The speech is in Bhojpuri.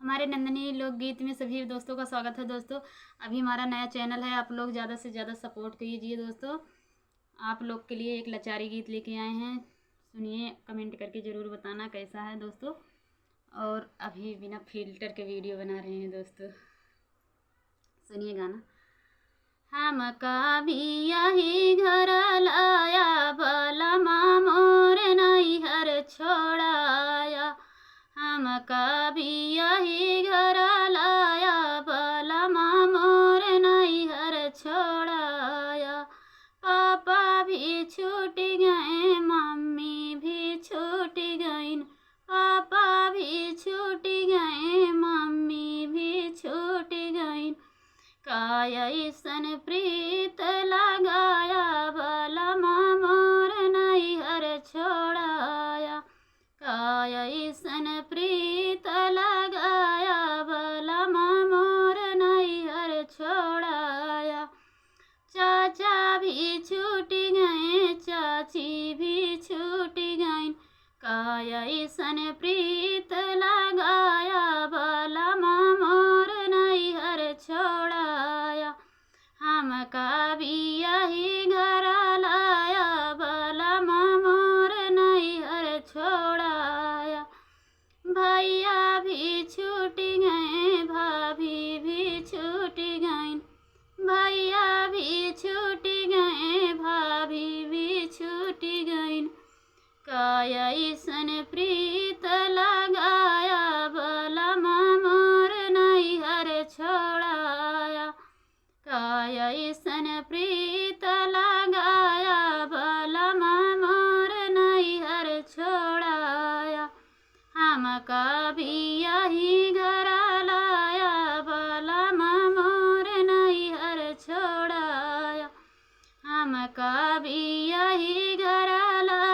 हमारे नंदनी लोकगीत में सभी दोस्तों का स्वागत है दोस्तों। अभी हमारा नया चैनल है, आप लोग ज़्यादा से ज़्यादा सपोर्ट कीजिए दोस्तों। आप लोग के लिए एक लाचारी गीत लेके आए हैं, सुनिए, कमेंट करके ज़रूर बताना कैसा है दोस्तों। और अभी बिना फिल्टर के वीडियो बना रहे हैं दोस्तों, सुनिए गाना। हमका भी यही घर लाया, बलमा मोर नैहर छोड़ाया। हमका भी यही घर लाया, बलमा मोर नैहर छोड़ाया। पापा भी छूट गए, मम्मी भी छूट गईन। पापा भी छूट गए, मम्मी भी छूट गईन। कायसन प्रीत लगाया, बलमा मोर नैहर छोड़ाया। कायसन प्रीत लगाया, बलमा मोर नैहर छोड़ाया। चाचा भी छूट गए, चाची भी छूट गईन। कायसन प्रीत लगाया, बलमा मोर नैहर छोड़ाया। हमका भी यही घर लाया, बलमा मोर नैहर छोड़ाया। भैया भी छूट गए, भाभी भी छूट गईन। भैया भी छूट गए, भाभी भी छूट गईन। कायसन प्रीत लगाया, बलमा मोर नैहर छोड़ाया। कायसन प्रीत लगाया, बलमा मोर नैहर छोड़ाया। हमका भी यही घर लाया, बलमा मोर नैहर छोड़ाया। हमका भी यही घर लाया।